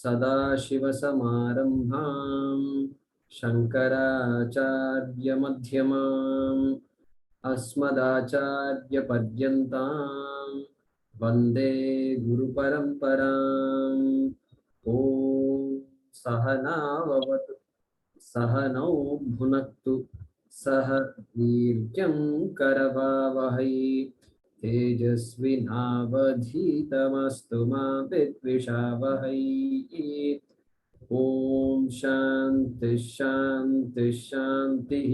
सदाशिवसमारम्भां शङ्कराचार्यमध्यमाम् अस्मदाचार्यपर्यन्तां वन्दे गुरुपरम्पराम्। ॐ सहनाववतु सहनौ भुनक्तु सह वीर्यं करवावहै तेजस्विनावधीतमस्तु मा विद्विषावहै। ॐ शान्ति शान्ति शान्तिः।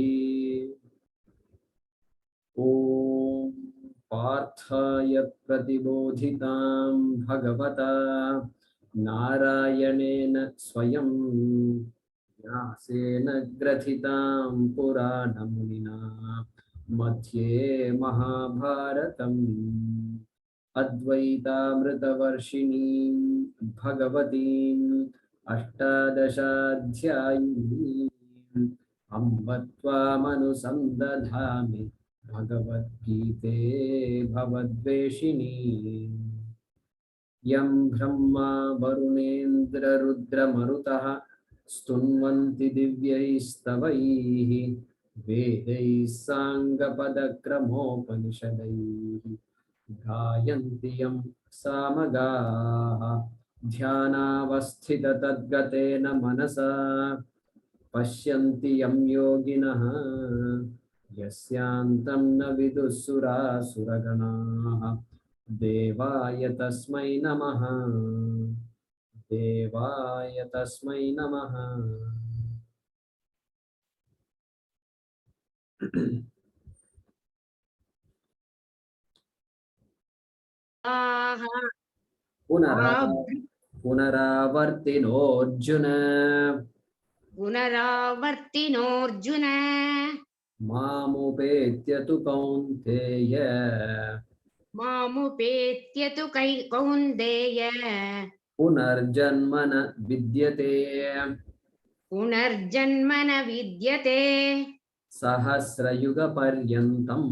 ॐ पार्थाय प्रतिबोधितां भगवता नारायणेन स्वयं व्यासेन ग्रथितां पुराणमुनिना मध्ये महाभारतम् अद्वैतामृतवर्षिणीं भगवतीम् अष्टादशाध्यायिनीम् अम्ब त्वामनुसन्दधामि भगवद्गीते भवद्वेषिणी। यं ब्रह्मा वरुणेन्द्ररुद्रमरुतः स्तुन्वन्ति दिव्यैस्तवैः वेदैः साङ्गपदक्रमोपनिषदैः गायन्ति यं सामगाः ध्यानावस्थिततद्गतेन मनसा पश्यन्ति यं योगिनः यस्यान्तं न विदुःसुरासुरगणाः। देवाय तस्मै नमः देवाय तस्मै नमः। पुनरावर्तिनोऽर्जुन पुनरावर्तिनोऽर्जुन मामुपेत्य तु कौन्तेय मामुपेत्य तु कौन्तेय पुनर्जन्म न विद्यते पुनर्जन्म न विद्यते सहस्रयुगपर्यन्तम्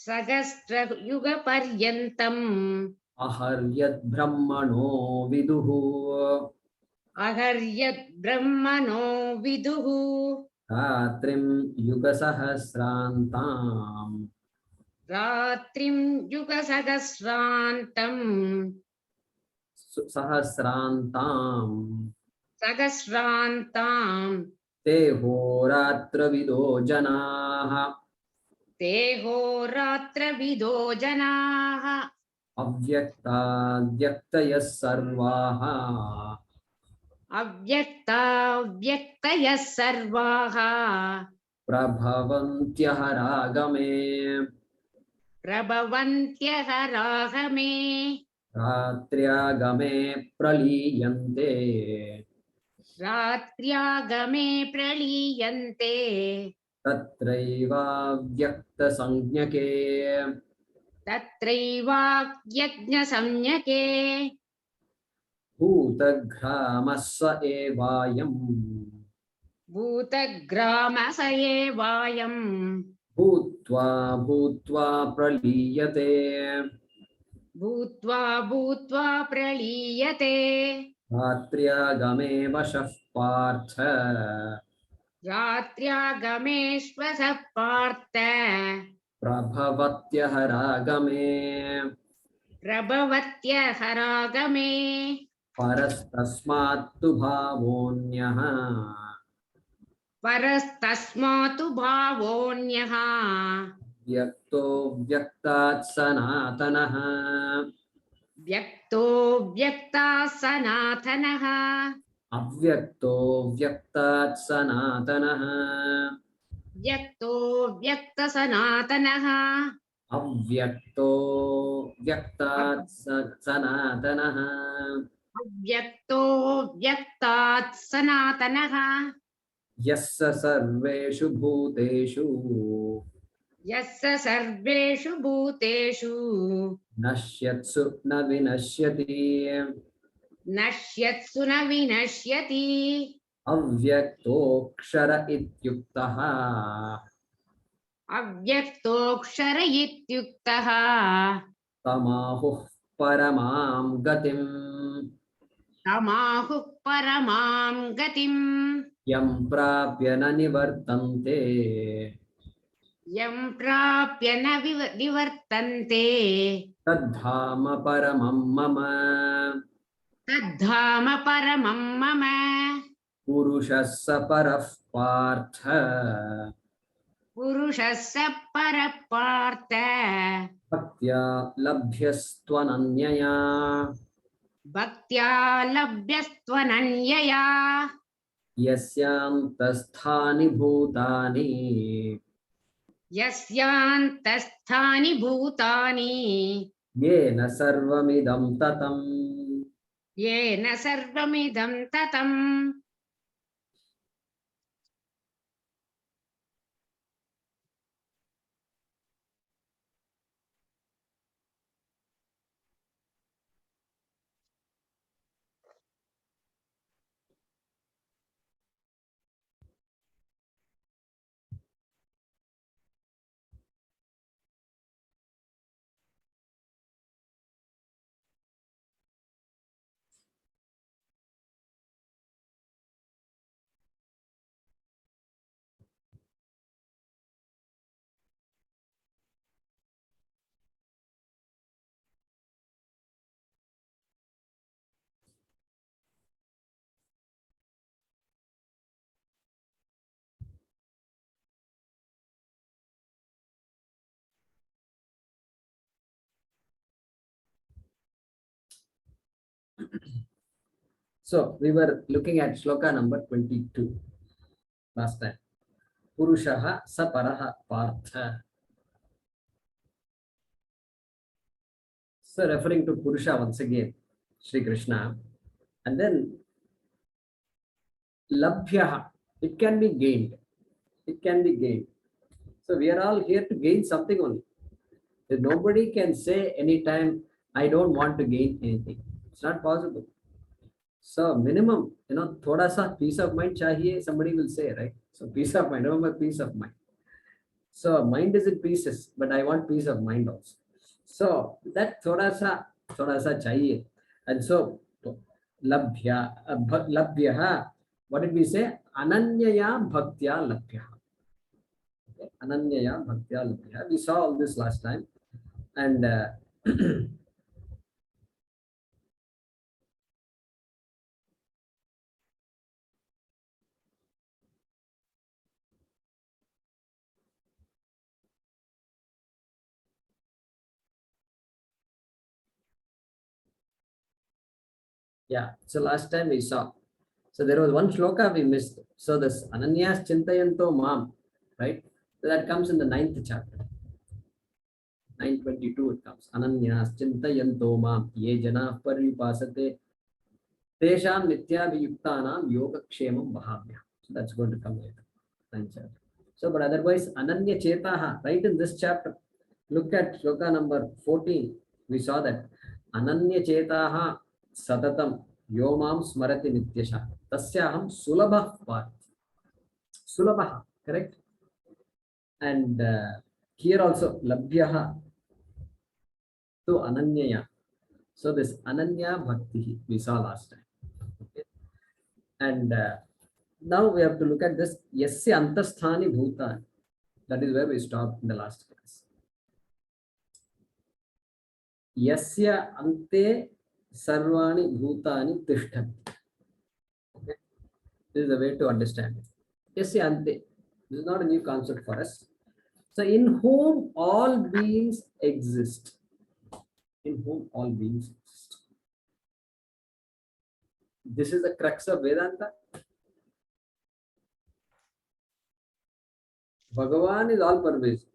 सहस्रयुगपर्यन्तम् अहर्यद्ब्रह्मणो विदुः अहर्यद्ब्रह्मणो विदुः रात्रिं युगसहस्रान्ताम् रात्रिं युगसहस्रान्तम् सहस्रान्ताम् ते होरात्रविदो जनाः ते होरात्रविदो जनाः अव्यक्ताद्व्यक्तयः सर्वाः अव्यक्ताव्यक्तयः सर्वाः प्रभवन्त्यहरागमे प्रभवन्त्यहरागमे रात्र्यागमे प्रलीयन्ते रात्र्यागमे प्रलीयन्ते तत्रैवाव्यक्तसंज्ञके तत्रैवाव्यज्ञसंज्ञके भूतग्रामः स एवायम् भूतग्रामस एवायम् भूत्वा भूत्वा प्रलीयते भूत्वा भूत्वा प्रलीयते रात्र्यागमे वशः पार्थ रात्र्यागमेश्वसः पार्थ प्रभवत्यहरागमे प्रभवत्यहरागमे परस्तस्मात्तु भावोऽन्यः परस्तस्मातु भावोऽन्यः व्यक्तो व्यक्तात् सनातनः व्यक्तो व्यक्ताः सनातनः अव्यक्तो व्यक्तात् सनातनः व्यक्तो व्यक्तसनातनः अव्यक्तो व्यक्तात् सनातनः अव्यक्तो व्यक्तात् सनातनः यस्य सर्वेषु भूतेषु यस्य सर्वेषु भूतेषु नश्यत्सु न विनश्यति नश्यत्सु न विनश्यति अव्यक्तोऽक्षर इत्युक्तः अव्यक्तोऽक्षर इत्युक्तः तमाहुः परमां गतिम् तमाहुः परमां गतिम् यं प्राप्य न निवर्तन्ते यं प्राप्य न निवर्तन्ते तद्धाम परमं मम तद्धाम परमं मम पुरुषः स परः पार्थ पुरुषः स परः पार्थ भक्त्या लभ्यस्त्वनन्यया भक्त्या लभ्यस्त्वनन्यया यस्यान्तस्थानि भूतानि यस्यान्तस्थानि भूतानि येन सर्वमिदं ततम् येन सर्वमिदं ततम् So we were looking at shloka number 22 last time. Purushaha saparaha partha. So referring to Purusha once again, Sri Krishna, and then labhyaha, it can be gained. It can be gained. So we are all here to gain something only. Nobody can say anytime, I don't want to gain anything. It's not possible. So minimum, thoda sa peace of mind chahiye, somebody will say, right? So peace of mind, remember peace of mind. So mind is in pieces, but I want peace of mind also. So that thoda sa chahiye. And so labhyaha, what did we say? Ananyaya bhaktya labhyaha. Okay? Ananyaya bhaktya labhyaha. We saw all this last time. And yeah, so last time we saw. So there was one shloka we missed. So this Ananyas Chintayanto Mam, right? So that comes in the 9th chapter. 922 it comes. Ananyas Chintayanto Mam Ye Jana Paripasate Tesham Nityabhiyuktanam Yogakshemam Bhavya. So that's going to come later. 9th chapter. So but otherwise Ananya Chetaha, right in this chapter. Look at shloka number 14. We saw that Ananya Chetaha Satatam Yomam Smarati Nityasha. Tasyaham Sulabha Parth. Sulabha, correct? And here also Labhyaha to Ananyaya. So this Ananya Bhakti we saw last time. Okay? And now we have to look at this Yasya Antasthani Bhutan. That is where we stopped in the last class. Yasya Ante Sarvani Bhutani Tishthati. Okay? This is the way to understand it. Yasya Ante. This is not a new concept for us. So in whom all beings exist. In whom all beings exist. This is the crux of Vedanta. Bhagavan is all pervasive.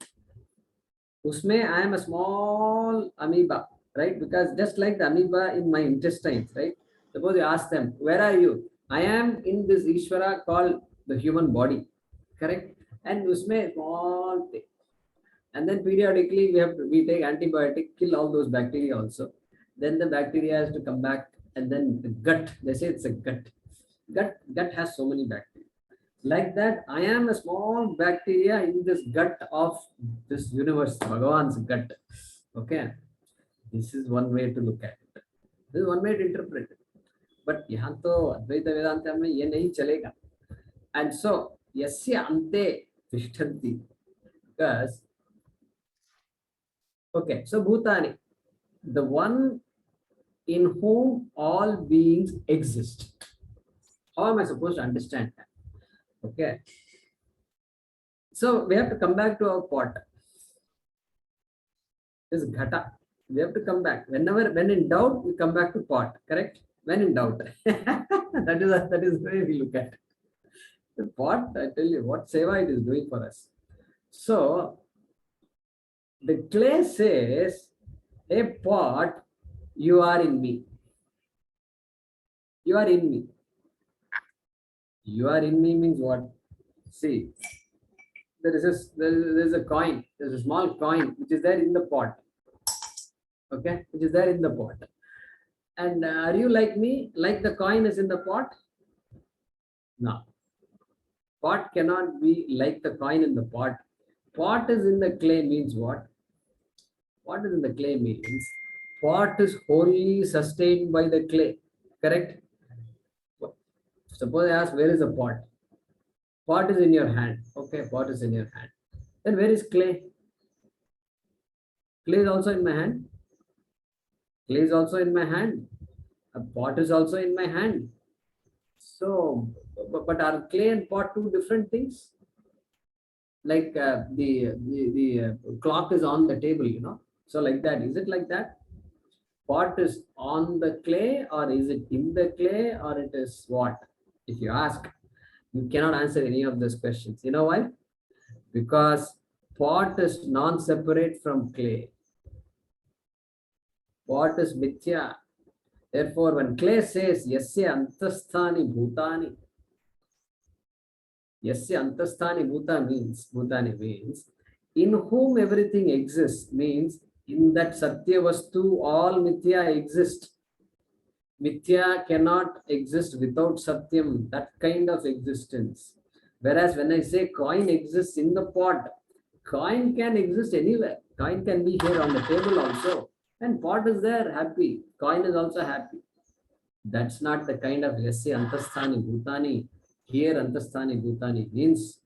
Usme I am a small amoeba, right? Because just like the amoeba in my intestines, right? Suppose you ask them, where are you? I am in this Ishvara called the human body, correct? And usme small thing. And then periodically we take antibiotic, kill all those bacteria also. Then the bacteria has to come back, and then the gut, they say it's a gut. Gut has so many bacteria. Like that, I am a small bacteria in this gut of this universe, Bhagavan's gut. Okay. This is one way to look at it. This is one way to interpret it. but यहाँ तो अद्वैत वेदांत में ये नहीं चलेगा. And so यस्य अन्ते तिष्ठन्ति, because okay, so bhutani, the one in whom all beings exist. How am I supposed to understand that? Okay, so we have to come back to our pot. This is ghata. We have to come back. When in doubt, we come back to pot. Correct? When in doubt. that is the way we look at it. The pot, I tell you, what seva it is doing for us. So the clay says, hey pot, you are in me. You are in me. You are in me means what? See, there is a coin. There's a small coin which is there in the pot. Okay, which is there in the pot. And are you like me? Like the coin is in the pot? No. Pot cannot be like the coin in the pot. Pot is in the clay means what? What is in the clay means pot is wholly sustained by the clay. Correct? Suppose I ask, where is the pot? Pot is in your hand. Okay, pot is in your hand. Then where is clay? Clay is also in my hand. Clay is also in my hand. A pot is also in my hand. So, but are clay and pot two different things? Like the clock is on the table, you know. So like that, is it like that? Pot is on the clay, or is it in the clay, or it is what? If you ask, you cannot answer any of those questions. You know why? Because pot is non-separate from clay. Pot is mithya. Therefore, when clay says, yasya antasthani bhutani, yasya antasthani bhutani means, in whom everything exists, means in that satya vastu, all mithya exist. Mithya cannot exist without satyam, that kind of existence. Whereas when I say coin exists in the pot, coin can exist anywhere. Coin can be here on the table also. And pot is there, happy. Coin is also happy. That's not the kind of yasya antasthani bhutani. Here antasthani bhutani means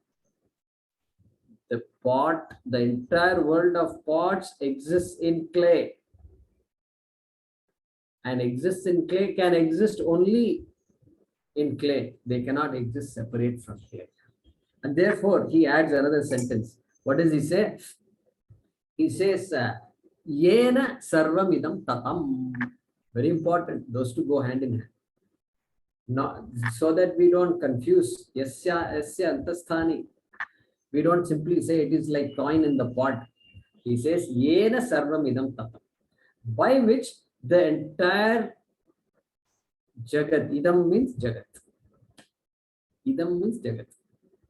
the pot, the entire world of pots exists in clay. And exists in clay can exist only in clay. They cannot exist separate from clay. And therefore, he adds another sentence. What does he say? He says, Yena sarvamidam tatam. Very important. Those two go hand in hand. Not, so that we don't confuse yasya antasthani. We don't simply say it is like coin in the pot. He says, Yena sarvamidam tatam. By which the entire jagat, idam means jagat. Idam means jagat.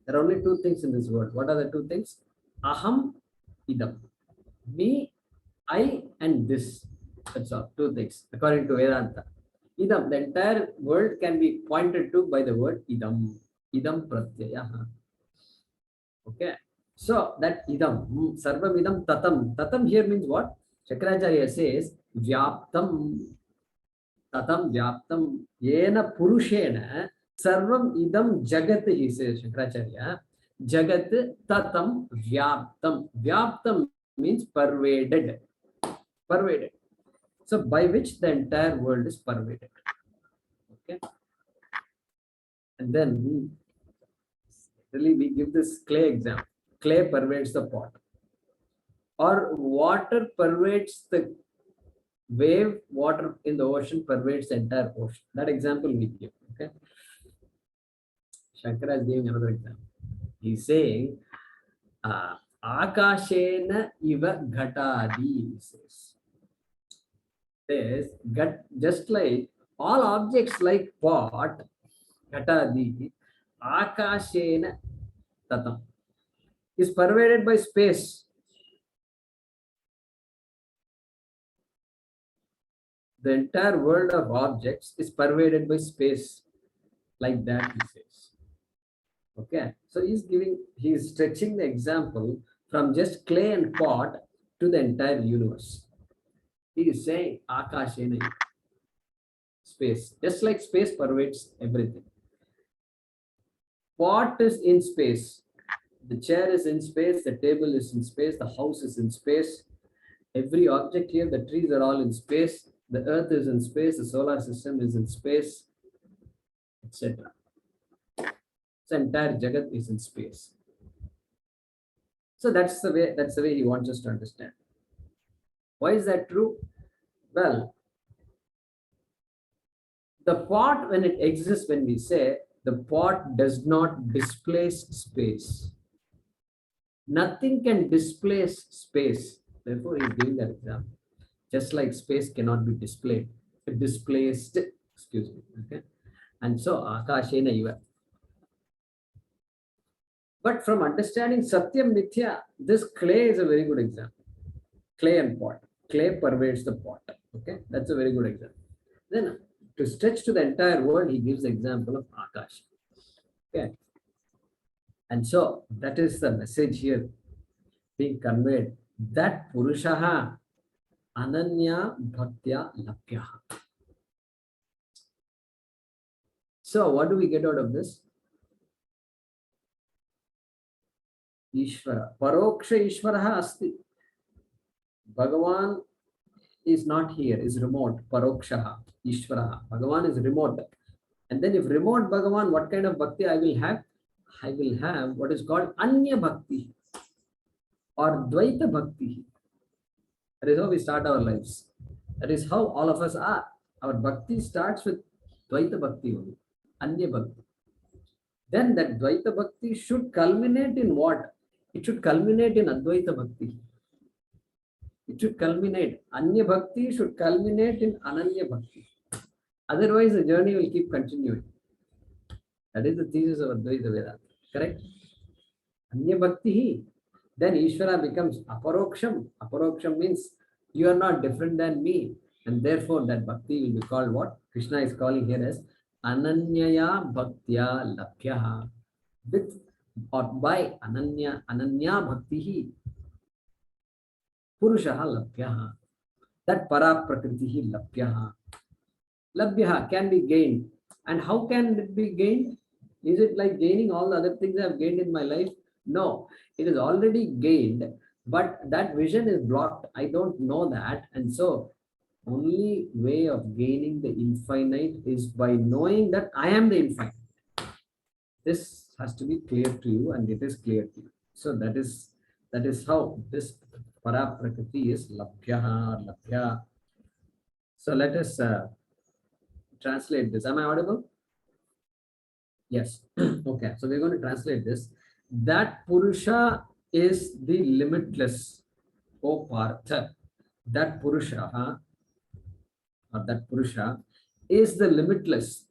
There are only two things in this world. What are the two things? Aham, idam. Me, I, and this. That's all. Two things, according to Vedanta. Idam, the entire world can be pointed to by the word idam. Idam pratyaya. Okay. So that idam, sarvam idam tatam. Tatam here means what? Shankaracharya says, vyaptam. Tatam vyaptam yena purushena sarvam idam jagat, he says, Shankaracharya. Jagat tatam vyaptam. Vyaptam means pervaded. Pervaded. So by which the entire world is pervaded. Okay. And then really we give this clay example. Clay pervades the pot. Or water pervades the wave, water in the ocean pervades the entire ocean. That example we give. Okay. Shankara is giving another example. He's saying, Akashena iva ghatadi, he says. Says, just like all objects like pot, ghatadi, Akashena tatam, is pervaded by space. The entire world of objects is pervaded by space. Like that, he says. Okay. So he's stretching the example from just clay and pot to the entire universe. He is saying, Akashena. space, just like space pervades everything. Pot is in space, the chair is in space, the table is in space, the house is in space, every object here, the trees are all in space, the earth is in space, the solar system is in space, etc. The entire Jagat is in space. So that's the way he wants us to understand. Why is that true? Well, the pot, when it exists, when we say the pot does not displace space. Nothing can displace space. Therefore, he's giving that example. Just like space cannot be displaced, excuse me. Okay. And so Akashena iva. But from understanding Satyam Mithya, this clay is a very good example. Clay and pot. Clay pervades the pot. Okay, that's a very good example. Then to stretch to the entire world, he gives the example of Akash. Okay. And so that is the message here being conveyed, that Purushaha Ananya Bhaktya Lapyaha. So what do we get out of this? Ishvara. Paroksha Ishvaraha Asti. Bhagavan is not here, is remote. Parokshaha Ishvaraha. Bhagavan is remote. And then if remote Bhagavan, what kind of bhakti I will have? I will have what is called Anya Bhakti or Dvaita Bhakti. That is how we start our lives. That is how all of us are. Our bhakti starts with Dvaita Bhakti only, Anya Bhakti. Then that Dvaita Bhakti should culminate in what? It should culminate in Advaita Bhakti. It should culminate. Anya Bhakti should culminate in Ananya Bhakti. Otherwise, the journey will keep continuing. That is the thesis of Advaita Vedanta. Correct? Anya Bhakti. Then Ishvara becomes Aparoksham. Aparoksham means you are not different than me. And therefore, that Bhakti will be called what? Krishna is calling here as Ananyaya Bhaktya Lapyaha. With or by Ananya Bhaktihi Purushaha Lapyaha. That Para Prakritihi Lapyaha. Labhyaha can be gained. And how can it be gained? Is it like gaining all the other things I have gained in my life? No, it is already gained, but that vision is blocked. I don't know that. And so only way of gaining the infinite is by knowing that I am the infinite. This has to be clear to you, and it is clear to you. So that is how this para prakriti is labhya. So let us translate this. Am I audible? Yes. Okay. So we're going to translate this. That Purusha is the limitless, O Partha. That Purusha, or that Purusha is the limitless,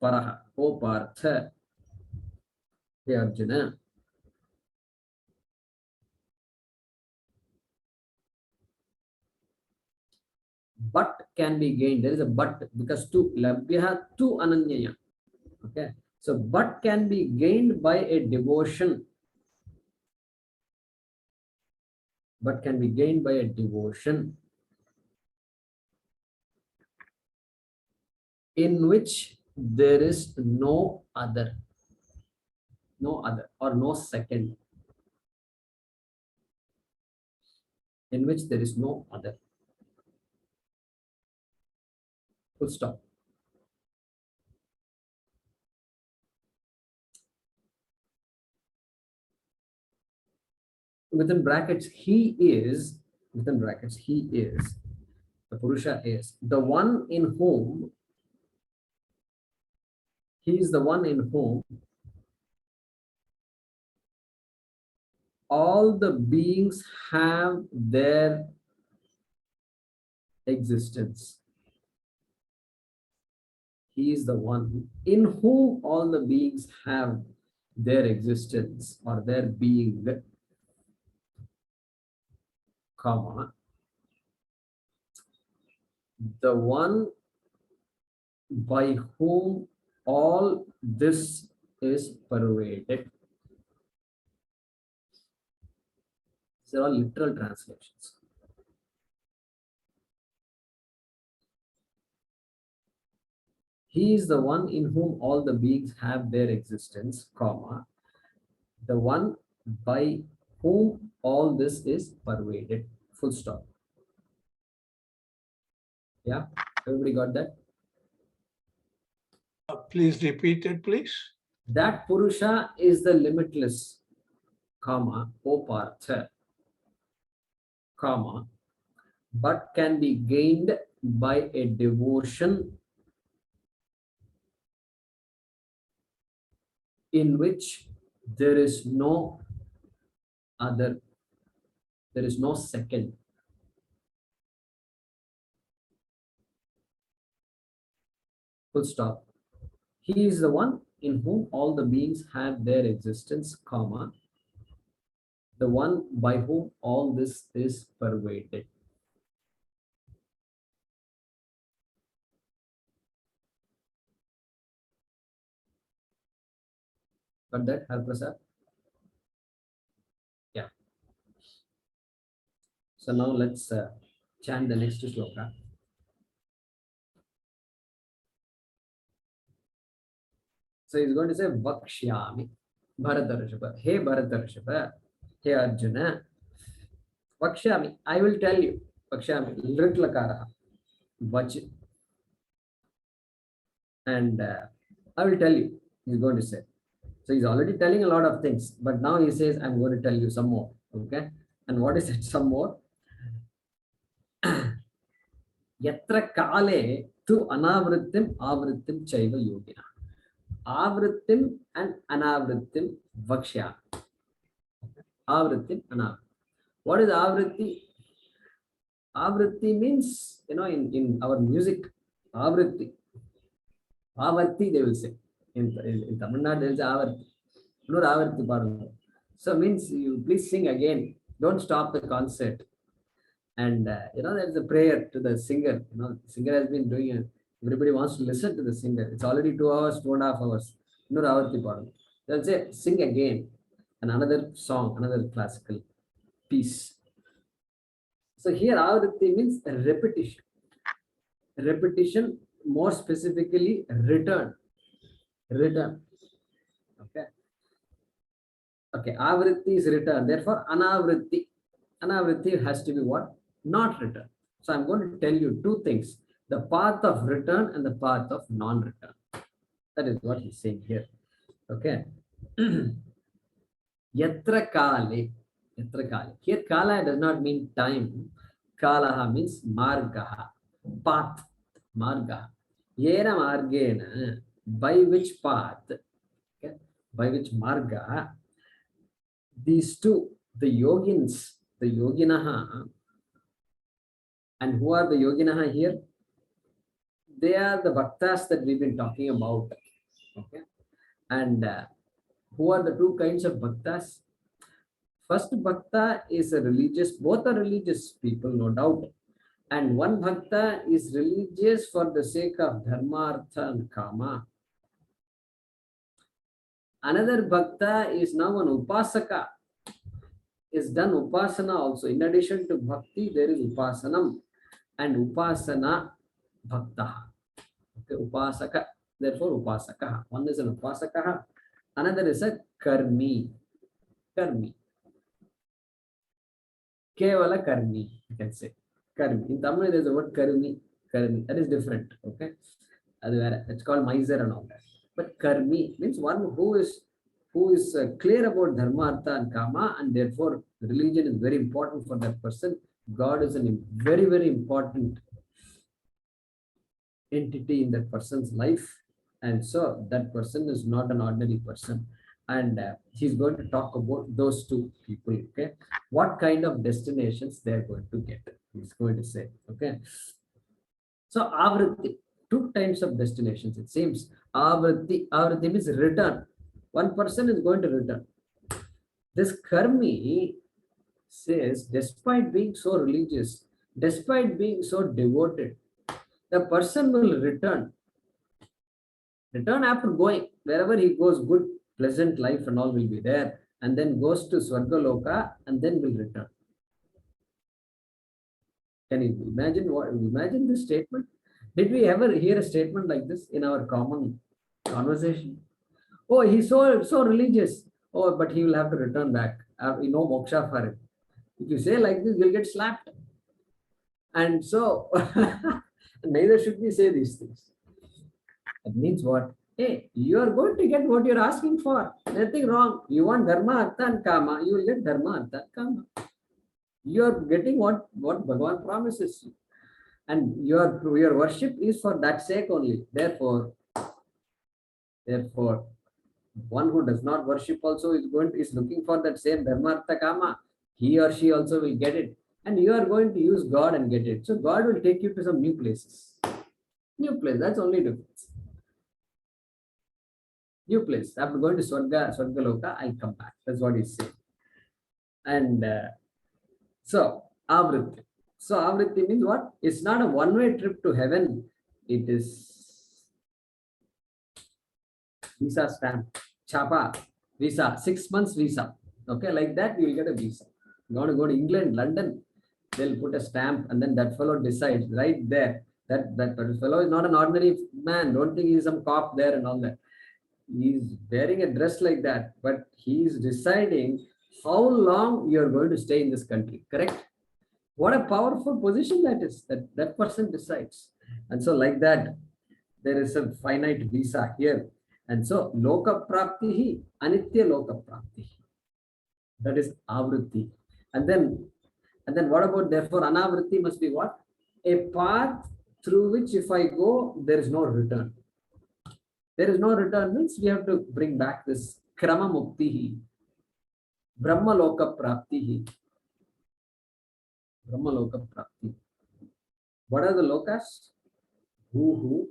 Paraha, O Partha. Hey Arjuna. But can be gained. There is a but, because to labhya to ananyaya. Okay. So but can be gained by a devotion. But can be gained by a devotion in which there is no other or no second, in which there is no other. Full stop. Within brackets, he is, within brackets, he is, the Purusha is the one in whom, he is the one in whom all the beings have their existence. He is the one in whom all the beings have their existence or their being, comma, the one by whom all this is pervaded. These are all literal translations. He is the one in whom all the beings have their existence, comma, the one by whom all this is pervaded. Full stop. Yeah, everybody got that? Please repeat it, please. That Purusha is the limitless, comma, Opartha, comma, but can be gained by a devotion in which there is no other, there is no second. Full stop. He is the one in whom all the beings have their existence, comma, the one by whom all this is pervaded. Got that, Harprasad? Yeah. So now let's chant the next shloka. So he's going to say Vakshyami, Bharatarshapa. Hey Bharatarshapa, hey Arjuna, Vakshyami, I will tell you. Vakshyami, Lritlakara, Vach. And I will tell you, he's going to say. So he's already telling a lot of things, but now he says, I'm going to tell you some more. Okay. And what is it? Some more? Yatra kale tu anavrittim avrittim chaiva yogina. Avrittim and anavrittim vakshya. Avrittim, anavrittim. What is avritti? Avritti means, in our music, avritti. Avarti, they will say. In Tamil Nadu, they will say avarti. No avarti, pardon. So means you please sing again. Don't stop the concert. And there is a prayer to the singer. The singer has been doing it. Everybody wants to listen to the singer. It's already 2 hours, 2.5 hours. No avarti, pardon. They'll say sing again. And another song, another classical piece. So here avarti means repetition. Repetition, more specifically return. Return. Okay. Okay. Avritti is return. Therefore, anavritti. Anavritti has to be what? Not return. So I'm going to tell you 2 things. The path of return and the path of non-return. That is what he's saying here. Okay. Yatra kale. Yatra kale. Here kala does not mean time. Kalaha means margaha. Path. Marga. Yena margena. By which path? Okay. By which marga? These 2, the yogins, the yoginaha. And who are the yoginaha here? They are the bhaktas that we've been talking about. Okay. And who are the 2 kinds of bhaktas? First bhakta is a religious, both are religious people, no doubt. And one bhakta is religious for the sake of dharma, artha, and kama. Another bhakta is now an upasaka. Is done upasana also. In addition to bhakti, there is upasanam and upasana bhakta. Okay, upasaka. Therefore, upasaka. One is an upasaka. Another is a karmi. Karmi. Kevala karmi, you can say. Karmi. In Tamil, there is a word karmi. Karmi. That is different. Okay. It's called miser and all that. But karmi means one who is clear about dharma, artha, and kama, and therefore religion is very important for that person. God is a very, very important entity in that person's life, and so that person is not an ordinary person. And he's going to talk about those 2 people. Okay, what kind of destinations they're going to get? He's going to say. Okay, so avritti, 2 types of destinations. It seems avritti means return. One person is going to return. This karmi says, despite being so religious, despite being so devoted, the person will return. Return after going. Wherever he goes, good, pleasant life and all will be there. And then goes to Swargaloka and then will return. Can you imagine this statement? Did we ever hear a statement like this in our common conversation? Oh, he's so religious. Oh, but he will have to return back. No moksha for him. If you say like this, you'll get slapped. And so, neither should we say these things. That means what? Hey, you are going to get what you're asking for. Nothing wrong. You want dharma, artha, and kama. You will get dharma, artha, and kama. You are getting what Bhagavan promises you. And your worship is for that sake only. Therefore, one who does not worship also is looking for that same dharma, artha, kama. He or she also will get it. And you are going to use God and get it. So God will take you to some new places. New place. That's only difference. New place. After going to Swarga Loka, I'll come back. That's what he's saying. And so, Avritti. So, Avritti means what? It's not a one-way trip to heaven. It is visa stamp, chapa, visa, 6 months visa. Okay, like that, you will get a visa. You want to go to England, London, they'll put a stamp, and then that fellow decides right there. That fellow is not an ordinary man. Don't think he's some cop there and all that. He's wearing a dress like that, but he's deciding how long you're going to stay in this country. Correct? What a powerful position that is. That person decides. And so like that, there is a finite visa here. And so loka praptihi, anitya loka praptihi. That is avritti. And then what about therefore anavritti must be what? A path through which if I go, there is no return. There is no return means we have to bring back this krama muktihi, brahma loka praptihi. Brahma loka prapti. What are the lokas? Bhuhu,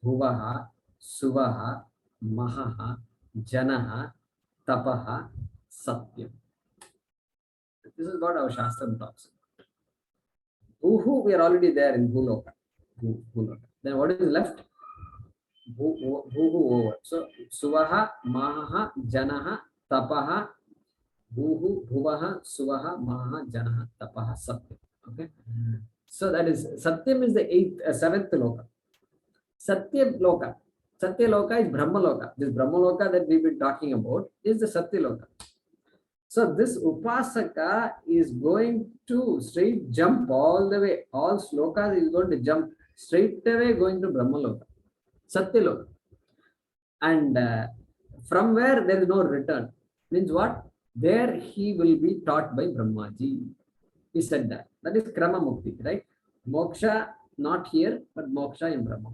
bhuvaha, suvaha, mahaha, janaha, tapaha, satyam. This is what our Shastra talks about. Bhuhu, we are already there in Bhuloka. Then what is left? Bhuhu over. So suvaha, mahaha, janaha, tapaha, bhuhu, bhuvaha, suvaha, mahaha, janaha, tapaha, satyam. Okay. So that is satyam is the seventh loka. Satya loka. Satya loka is Brahma loka. This Brahma loka that we've been talking about is the Satya loka. So this Upasaka is going to straight jump all the way. All slokas is going to jump straight away going to Brahma loka. Satya loka. And from where there is no return. Means what? There he will be taught by Brahmaji. He said that. That is Krama Mukti, right? Moksha not here, but moksha in Brahma.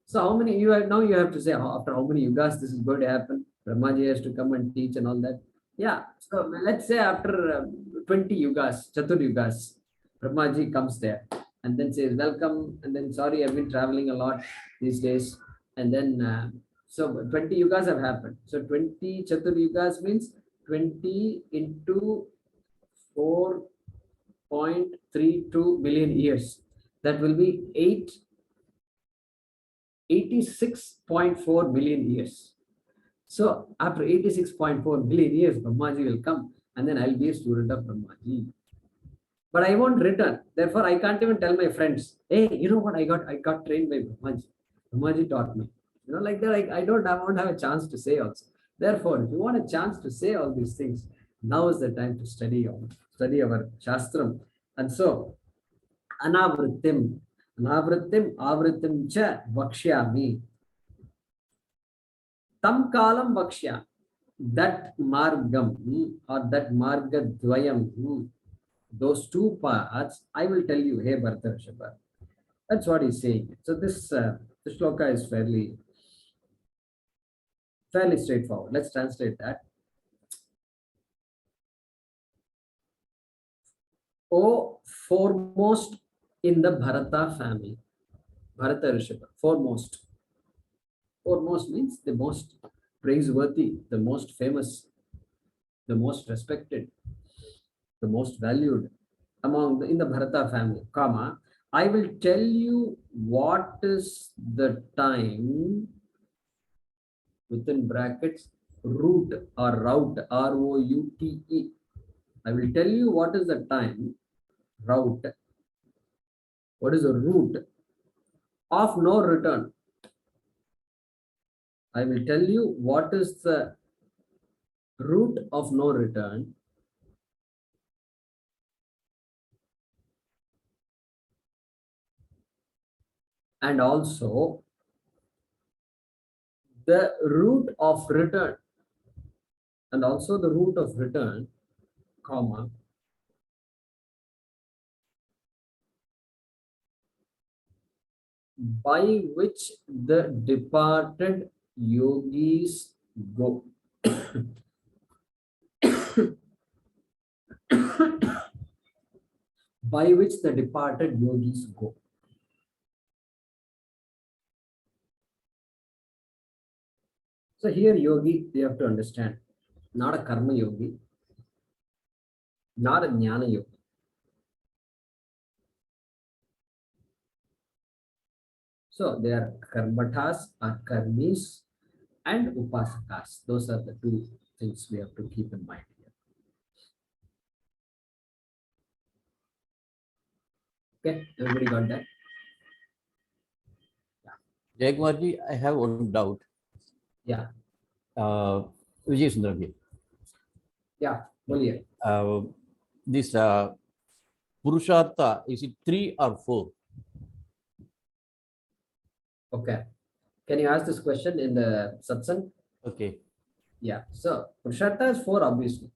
So how many you have now? You have to say after how many yugas this is going to happen. Brahmaji has to come and teach and all that. Yeah. So let's say after 20 yugas, Chatur yugas, Brahmaji comes there and then says welcome. And then sorry, I've been traveling a lot these days. And then so 20 yugas have happened. So 20 Chatur yugas means 20 into 4.32 million years. That will be 86.4 million years. So after 86.4 million years, Brahmaji will come and then I'll be a student of Brahmaji. But I won't return. Therefore, I can't even tell my friends, hey, you know what? I got trained by Brahmaji. Brahmaji taught me. You know, like that, I won't have a chance to say also. Therefore, if you want a chance to say all these things, now is the time to study our Shastram. And so, anavrittim, avrittim cha vakshyami. Tam kalam vakshya. That margam or that margadvayam, those two paths, I will tell you, hey Bharata Rishabha. That's what he's saying. So this shloka is fairly straightforward. Let's translate that. O foremost in the Bharata family, Bharata Rishabha, foremost. Foremost means the most praiseworthy, the most famous, the most respected, the most valued in the Bharata family, comma, I will tell you what is the time, within brackets, route or route, R-O-U-T-E. I will tell you what is the time, route, What is the root of no return? I will tell you what is the root of no return. And also the root of return. And also the root of return, comma, by which the departed yogis go. By which the departed yogis go. So here yogi, you have to understand, not a karma yogi, not a jnana yogi. So they are karmatas or karmis and upasakas. Those are the two things we have to keep in mind here. Okay, everybody got that? Jaykumarji, I have one doubt. Yeah. Vijay Sundarji. Yeah, boliye. This Purushartha, is it 3 or 4? Okay. Can you ask this question in the satsang? Okay. Yeah. So Purushartha is 4, obviously.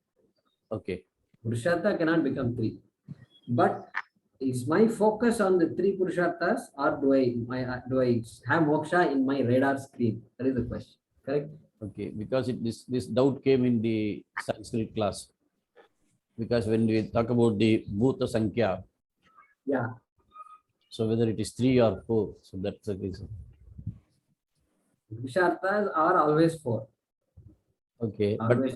Okay. Purushartha cannot become 3. But is my focus on the 3 Purusharthas, or do I have moksha in my radar screen? That is the question. Correct? Okay. Because this doubt came in the Sanskrit class. Because when we talk about the Bhuta Sankhya, Yeah. so whether it is 3 or 4, so that's the reason. Purusharthas are always 4. Okay. Always.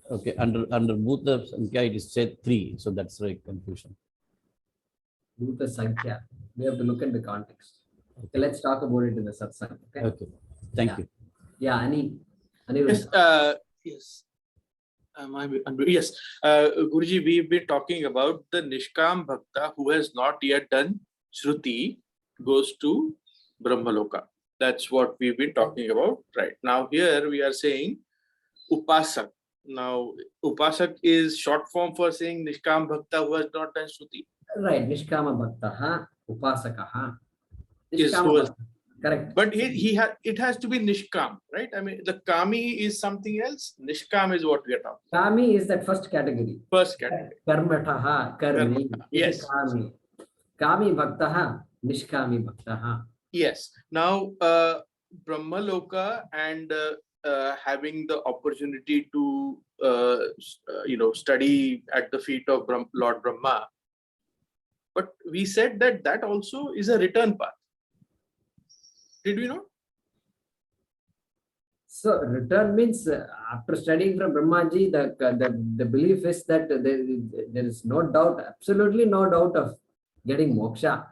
But okay, under Bhuta Sankhya it is said 3, so that's right confusion. Bhuta Sankhya. We have to look at the context. Okay, let's talk about it in the satsang. Okay. Okay. Thank you. Yeah, Ani. Yes. Yes. Yes. Guruji, we've been talking about the Nishkam Bhakta who has not yet done Shruti goes to Brahmaloka. That's what we've been talking about. Right. Now here we are saying Upasak. Now Upasak is short form for saying Nishkam Bhakta who has not done Shruti. Right. Nishkama Bhaktaha, Upasakaha. Is who has, correct. but it has to be Nishkam, right? I mean, the Kami is something else. Nishkam is what we are talking. Kami is that first category. First category. Karmataha, Karmi. Yes. Kami. Kami Bhaktaha, Nishkami Bhaktaha. Yes. Now, Brahmaloka and having the opportunity to study at the feet of Lord Brahma. But we said that also is a return path. Did we not? So return means after studying from Brahmaji, the belief is that there is no doubt, absolutely no doubt of getting moksha.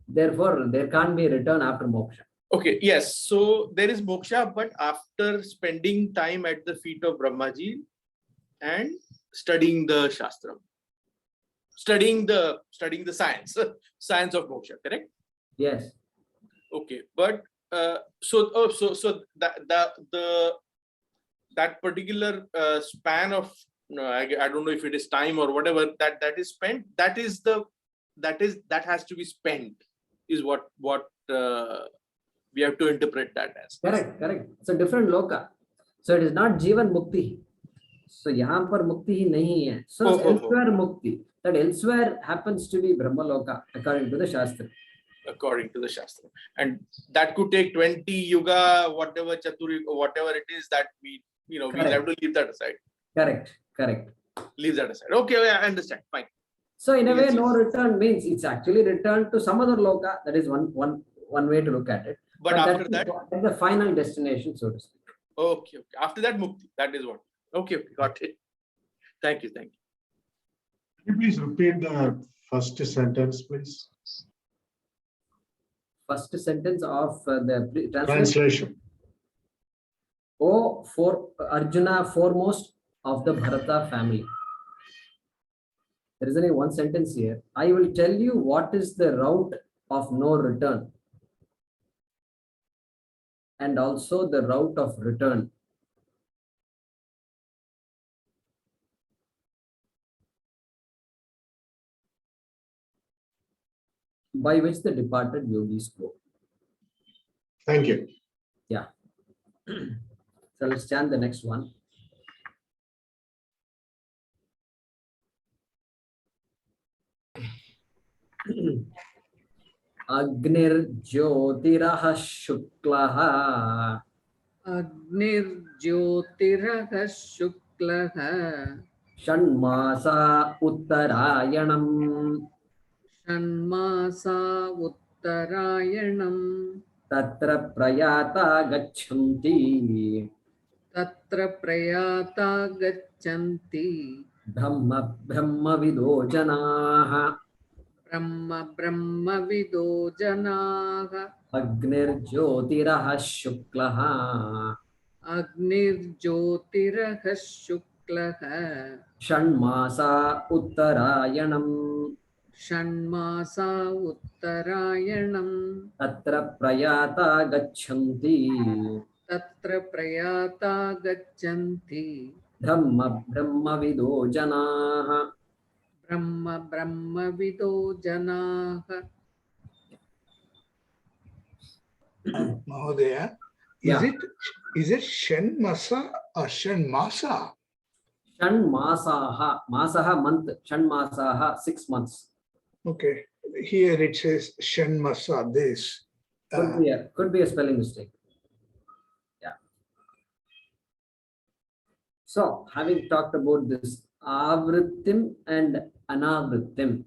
Therefore, there can't be return after moksha. Okay, yes. So there is moksha, but after spending time at the feet of Brahmaji and studying the Shastra, studying the science of moksha, correct? Yes. Okay, but so that particular span of I don't know if it is time or whatever that is spent, that has to be spent is what we have to interpret that as. Correct. It's a different loka. So it is not Jivan Mukti. So yahan par mukti hi nahi hai. So elsewhere mukti. That elsewhere happens to be Brahmaloka according to the Shastra. According to the Shastra. And that could take 20 yuga, whatever Chaturi, whatever it is that we'll have to leave that aside. Correct. Leave that aside. Okay, I understand. Fine. So in a way, no return means it's actually returned to some other loka. That is one way to look at it. But after that, that's the final destination, so to speak. Okay. After that, mukti. That is what. Okay, got it. Thank you. Can you please repeat the first sentence, please? First sentence of the Translation. Oh, for Arjuna, foremost of the Bharata family. There is only one sentence here. I will tell you what is the route of no return and also the route of return. By which the departed yogis go. Thank you. Yeah. So let's chant the next one. Agnirjyotirah shuklaha Agnirjyotirah Shuklaha Shanmasa Uttarayanam Shanmasa Uttarayanam Tatra Prayata Gachanti Tatra Prayata Gachanti Brahma Vido Janaha Brahma Vido Janaha Agnirjyotirah shuklaha Agnirjyotirah Shuklaha Shanmasa Uttarayanam Shanmasa Uttarayanam Tatra Prayata Gachanti Tatra Prayata Gachanti Brahma Vido Janaha. Brahma Vido Janaha. Mahodaya, Yeah. is it Shanmasa or Shanmasa? Shanmasaha, Masaha month, Shanmasaha 6 months. Okay, here it says Shanmasa, this. Could be a spelling mistake. Yeah. So having talked about this Avrittim and Anavrittim,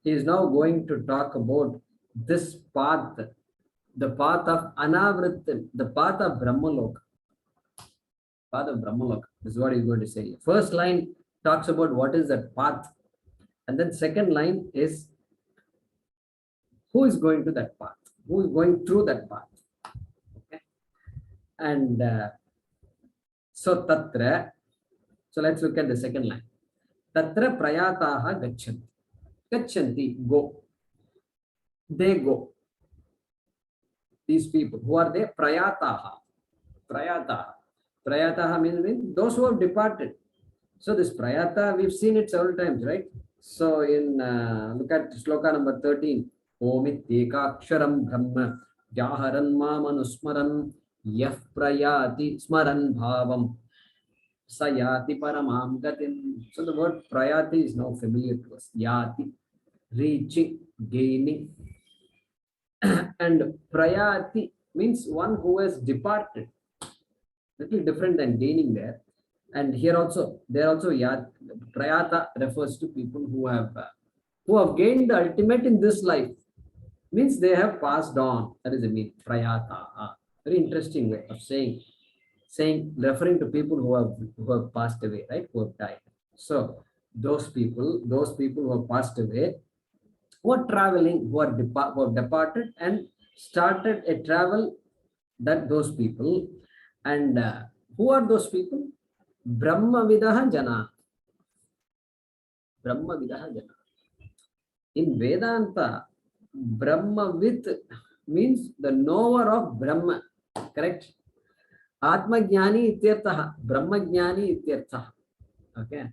he is now going to talk about this path, the path of Anavrittim, the path of Brahmaloka. Path of Brahmaloka. This is what he's going to say. First line talks about what is that path, and then second line is who is going to that path, who is going through that path. Okay. And so tatra, so let's look at the second line. Tatra prayataha gachanti. Gachanti, go. They go. These people, who are they? Prayataha. Prayataha. Prayataha means those who have departed. So this prayata, we've seen it several times, right? So in, look at shloka number 13. Omityekaksharam brahma jaharan mamanusmaran yah prayati smaran bhavam sayati paramam gatim. So the word prayati is now familiar to us. Yati, reaching, gaining. And prayati means one who has departed. Little different than gaining there. And here also, there also prayata refers to people who have gained the ultimate in this life. Means they have passed on. That is the meaning. Prayata. Very interesting way of saying, referring to people who have passed away, right? Who have died. So those people who have passed away, who are traveling, who have departed and started a travel, that those people. And who are those people? Brahma Vidaha Jana. Brahma Vidaha Jana. In Vedanta, Brahmavid means the knower of Brahma. Correct? Atma Jnani ityartha. Brahma Jnani ityartha. Okay.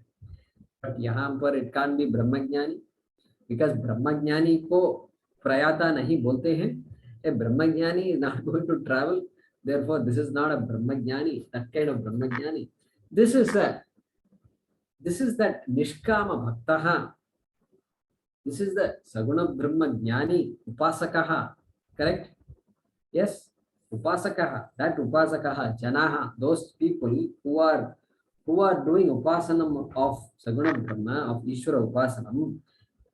But yahan par it can't be Brahma Jnani, because Brahma Jnani ko prayata nahi bolte hain. A Brahma Jnani is not going to travel. Therefore, this is not a Brahma Jnani, that kind of Brahma Jnani. This is that Nishkama Bhaktaha. This is the Saguna Brahma Jnani, Upasakaha. Correct? Yes, Upasakaha. That Upasakaha, Janaha, those people who are doing Upasanam of Saguna Brahma, of Ishvara Upasanam,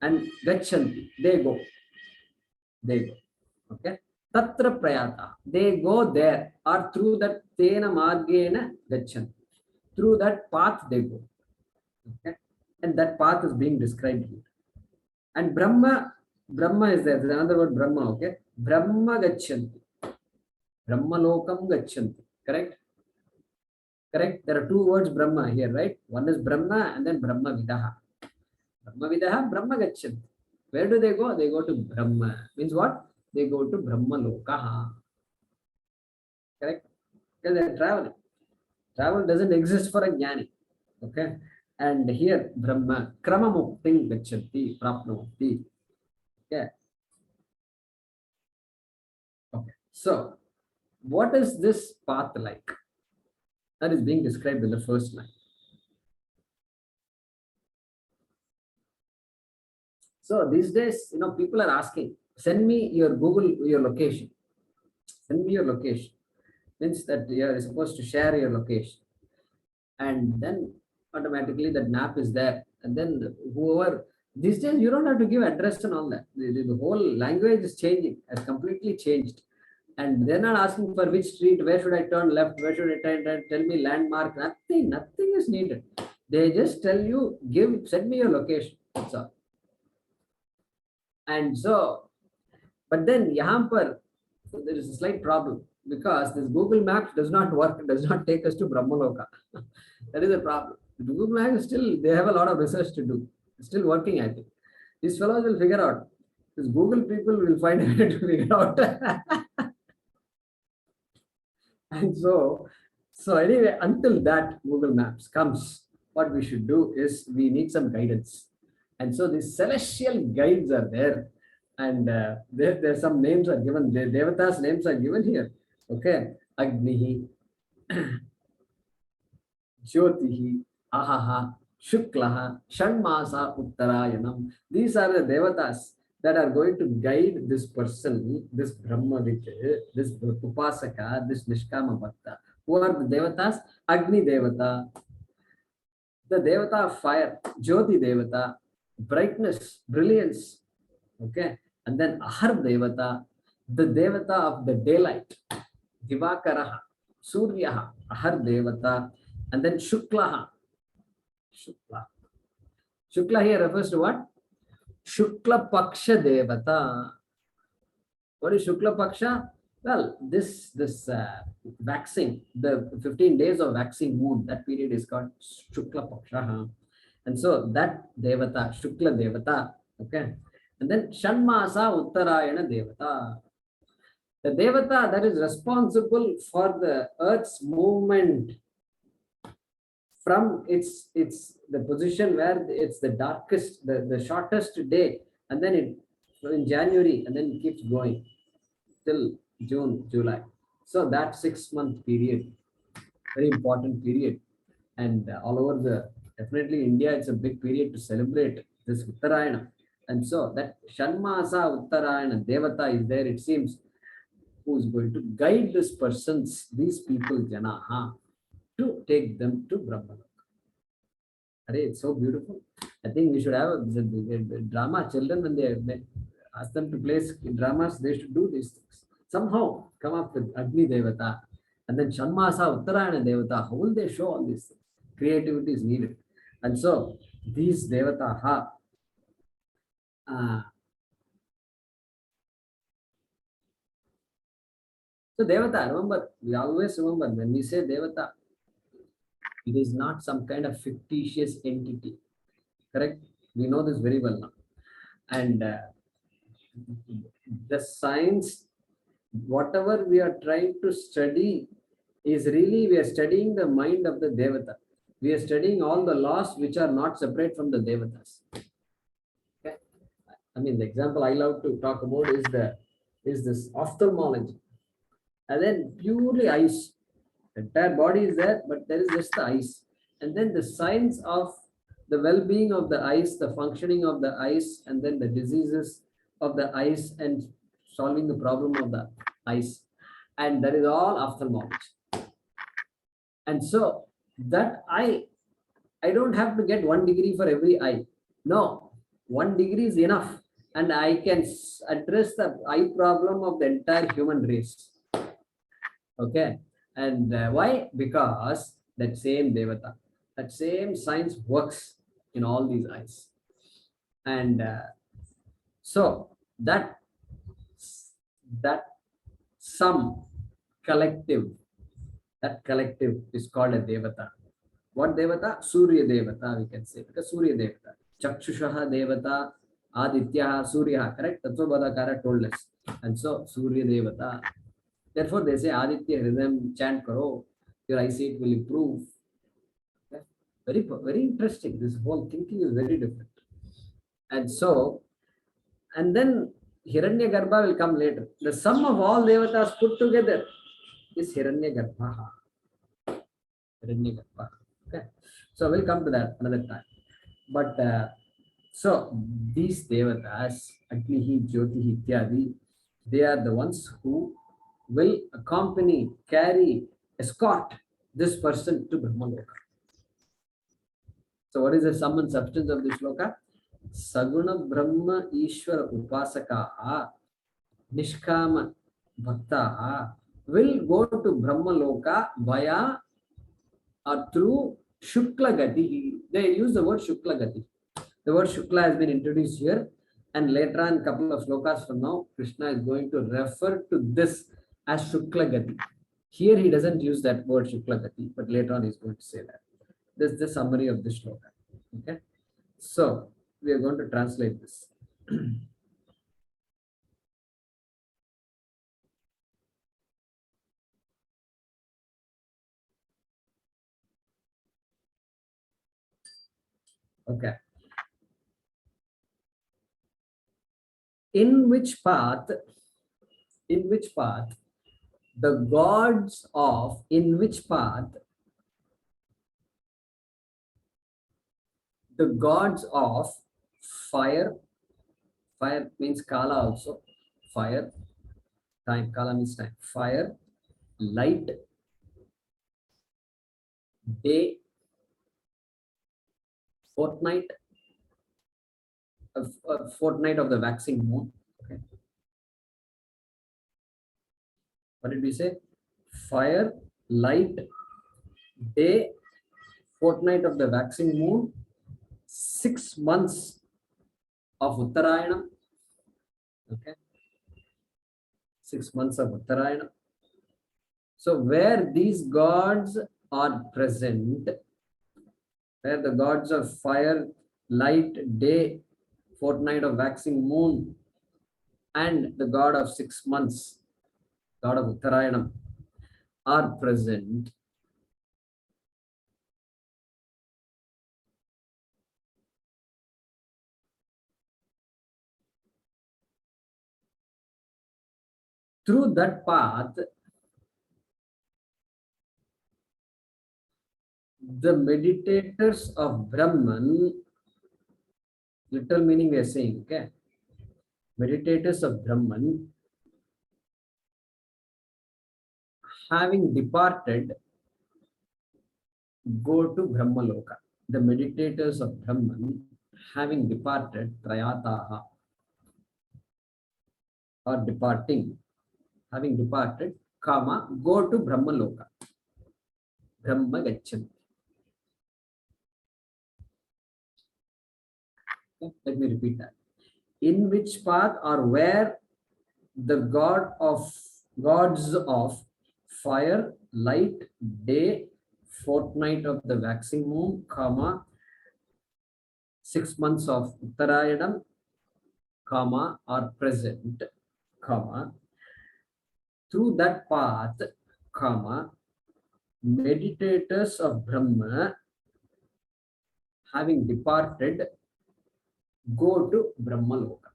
and Gachanti, they go. Okay? Tatra Prayata. They go there, or through that Tena Margena Gachanti. Through that path they go. Okay? And that path is being described here. And Brahma is there. There's another word, Brahma. Okay, Brahma Gachanti, Brahma Lokam Gachanti. Correct. There are two words Brahma here, right? One is Brahma and then Brahma Vidaha. Brahma Vidaha, Brahma Gachanti. Where do they go? They go to Brahma. Means what? They go to Brahma Lokaha. Correct? Because they're traveling. Travel doesn't exist for a jnani. Okay? And here, Brahma, Krama Mukting Gachanti, Prapnoti. Okay. Okay. So, what is this path like? That is being described in the first line. So these days, people are asking, send me your your location. Send me your location. Means that you are supposed to share your location. And then automatically that map is there. And then whoever, these days you don't have to give address and all that. The whole language is changing, has completely changed. And they're not asking for which street, where should I turn left, where should I turn, tell me landmark, nothing is needed. They just tell you, send me your location. That's all. And so, but then yahan par, there is a slight problem because this Google Maps does not work, does not take us to Brahmaloka. That is a problem. The Google Maps still, they have a lot of research to do. It's still working, I think. These fellows will figure out. These Google people will find a way to figure out. And so anyway, until that Google Maps comes, what we should do is we need some guidance. And so these celestial guides are there. And there's some names are given. The Devatas' names are given here. Okay. Agnihi, Jyotihi, Ahaha, Shuklaha, Shanmasa, Uttarayanam. These are the Devatas that are going to guide this person, this Brahmavit, this Upasaka, this Nishkama Bhakta. Who are the Devatas? Agni Devata, the Devata of fire, Jyoti Devata, brightness, brilliance. Okay. And then Ahar Devata, the Devata of the daylight, Divakaraha, Suryaha, Ahar Devata, and then Shuklaha. Shukla here refers to what? Shukla Paksha Devata. What is Shukla Paksha? Well, this waxing, the 15 days of waxing moon, that period is called Shukla Paksha. And so that Devata, Shukla Devata, okay. And then Shanmasa Uttarayana Devata. The Devata that is responsible for the earth's movement from its the position where it's the darkest, the shortest day, and then in January, and then it keeps going till June, July. So that 6-month period, very important period. And all over definitely India, it's a big period to celebrate this Uttarayana. And so that Shanmasa Uttarayana Devata is there, it seems, who is going to guide this persons, these people, Janaha, to take them to Brahmaloka. It's so beautiful. I think we should have the drama. Children, when they ask them to play dramas, they should do these things. Somehow come up with Agni Devata and then Shanmasa Uttarayana Devata. How will they show all these things? Creativity is needed. And so these Devata, so Devata, remember, we always remember when we say Devata, it is not some kind of fictitious entity. Correct? We know this very well now. And the science, whatever we are trying to study, is really we are studying the mind of the Devata. We are studying all the laws which are not separate from the Devatas. Okay? I mean, the example I love to talk about is this ophthalmology. And then purely eyes. The entire body is there, but there is just the eyes. And then the science of the well-being of the eyes, the functioning of the eyes, and then the diseases of the eyes and solving the problem of the eyes. And that is all ophthalmology. And so that I don't have to get 1 degree for every eye. No, 1 degree is enough. And I can address the eye problem of the entire human race. Okay. And why? Because that same Devata, that same science works in all these eyes. And so that some collective, that collective is called a Devata. What Devata? Surya Devata, we can say, because Surya Devata. Chakshushaha Devata, Aditya, Surya, correct? Tatvabodhakara told us. And so, Surya Devata. Therefore, they say, Aditya Hridayam chant karo, your eyesight will improve. Okay? Very interesting. This whole thinking is very different. And so, and then Hiranyagarbha will come later. The sum of all devatas put together is Hiranyagarbha. Hiranyagarbha. Okay. So we'll come to that another time. But so these devatas, Agnihi, Jyotihi, Ityadi, they are the ones who will accompany, carry, escort this person to Brahmaloka. So what is the sum and substance of this shloka? Saguna Brahma Ishvara Upasaka Nishkama Bhakta will go to Brahmaloka via or through Shukla Gati. They use the word Shukla Gati. The word Shukla has been introduced here, and later on, a couple of slokas from now, Krishna is going to refer to this as Shukla Gati. Here he doesn't use that word Shukla Gati, but later on he's going to say that. This is the summary of this shloka. Okay, so we are going to translate this. Okay. In which path the gods of, in which path the gods of fire means Kala also, fire, time, Kala means time, fire, light, day, fortnight of the waxing moon. Okay. What did we say? Fire, light, day, fortnight of the waxing moon, 6 months of Uttarayana. Okay. 6 months of Uttarayana. So where these gods are present, where the gods of fire, light, day, fortnight of waxing moon, and the god of 6 months, god of Uttarayana, are present, through that path, the meditators of Brahman, literal meaning we are saying, okay, meditators of Brahman, having departed, go to Brahmaloka. The meditators of Brahman, having departed, Trayataha, or departing, having departed, Kama, go to Brahmaloka. Brahma Gachanti. Let me repeat that. In which path or where the gods of fire, light, day, fortnight of the waxing moon, comma, 6 months of Uttarayanam, comma, are present, comma, through that path, comma, meditators of Brahma, having departed, go to Brahmaloka.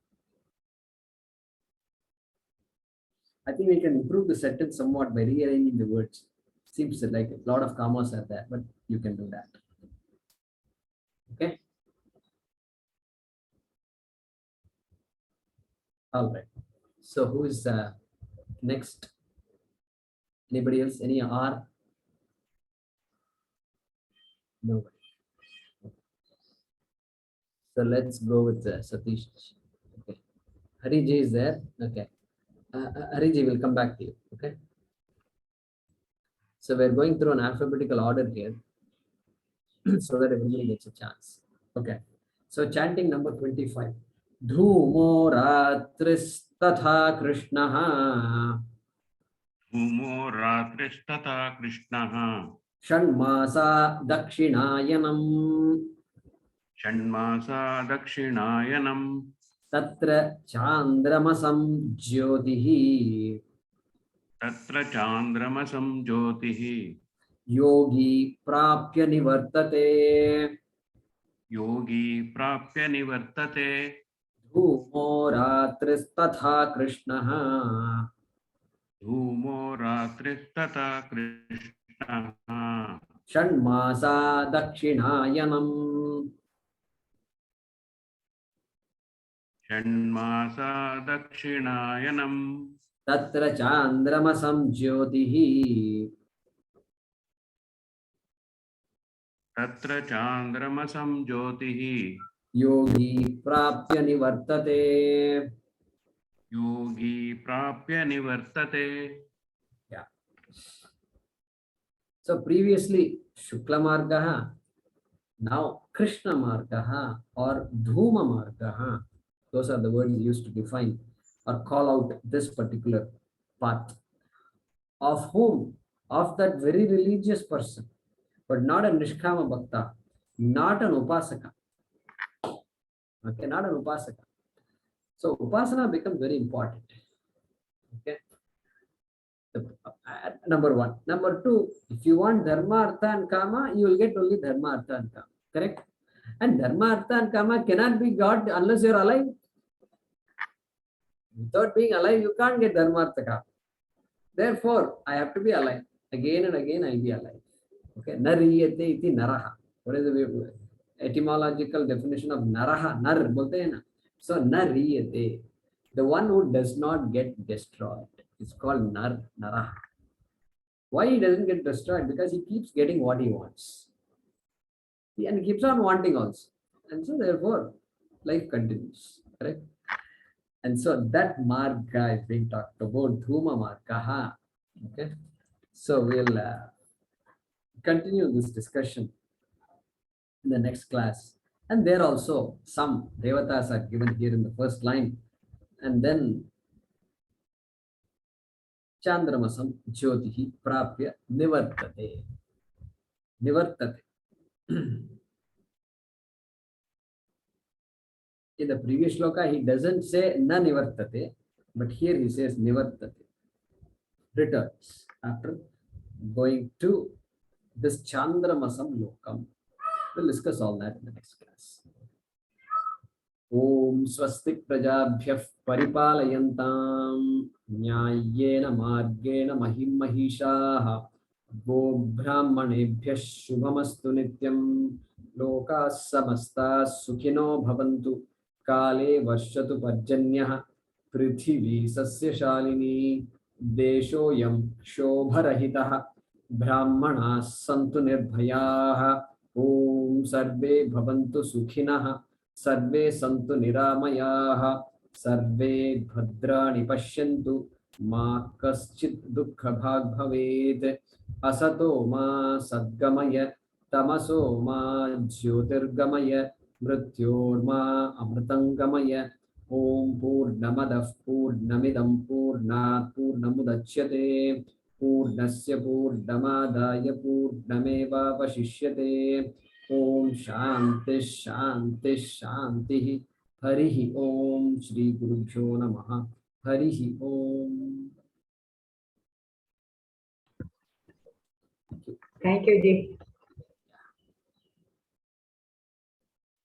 I think we can improve the sentence somewhat by rearranging the words. Seems like a lot of commas are there, but you can do that. Okay. All right. So who is next? Anybody else? Any R? No. So let's go with Satish. Okay. Hariji is there. Okay. Hariji will come back to you. Okay. So we're going through an alphabetical order here so that everybody gets a chance. Okay. So chanting number 25. Dhumo ratris tatha Krishnaha. Dhumo ratrishtata Krishnaha. Shanmasa dakshinayanam. Shanmasa dakshinayanam. तत्र चान्द्रमसं ज्योतिः तत्र चान्द्रमसं ज्योतिः योगी प्राप्य निवर्तते योगी प्राप्य निवर्तते धूमो रात्रिस्तथा कृष्णः धूमो रात्रिस्तथा कृष्णः षण्मासा दक्षिणायनम् षण्मासा दक्षिणायनम् तत्र चान्द्रमसं ज्योतिः तत्र चान्द्रमसं ज्योतिः योगी प्राप्य निवर्तते योगी प्राप्य निवर्तते Yeah. So previously Shukla Margaha, now Krishna Margaha or Dhuma Margaha. Those are the words used to define or call out this particular path. Of whom? Of that very religious person, but not a Nishkama Bhakta, not an Upasaka. Okay, not an Upasaka. So Upasana becomes very important. Okay. Number one. Number two, if you want Dharma, Artha and Kama, you will get only Dharma, Artha and Kama. Correct? And Dharma, Artha and Kama cannot be got unless you are alive. Without being alive, you can't get Dharma, Artha, Kama. Therefore, I have to be alive. Again and again, I'll be alive. Okay? Nariyate iti naraha. What is the etymological definition of naraha? Nar bolte hai na. So nariyate. The one who does not get destroyed. It's called naraha. Why he doesn't get destroyed? Because he keeps getting what he wants. And he keeps on wanting also. And so therefore, life continues. Correct? And so that marga is being talked about, Dhuma marga. Okay. So we'll continue this discussion in the next class. And there also some devatas are given here in the first line. And then Chandramasam Jyotihi Prapya Nivartate. Nivartate. In the previous shloka, he doesn't say na nivartate, but here he says nivartate. Returns after going to this Chandramasam lokam. We'll discuss all that in the next class. Om swastik prajabhyah paripalayantam nyayena margena mahim mahishaha go brahmanebhyah shubhamastu nityam lokas samastas sukhino bhavantu kale varshatu parjanyah prithvi sasyashalini deshoyam shobharahitah brahmanas santu nirbhayah om sarve bhavantu sukhinah सर्वे सन्तु निरामयाः सर्वे भद्राणि पश्यन्तु मा कश्चित् दुःखभाग् भवेत् असतो मा सद्गमय तमसो मा ज्योतिर्गमय मृत्योर्मा अमृतङ्गमय ॐ पूर्णमदः पूर्णमिदं पूर्णात् पूर्णमुदच्यते पूर्णस्य पूर्णमादाय पूर्णमेवावशिष्यते ओम शांति शांति शांति हरि ओम श्री गुरुभ्यो नमः हरि ओम Thank you, Ji.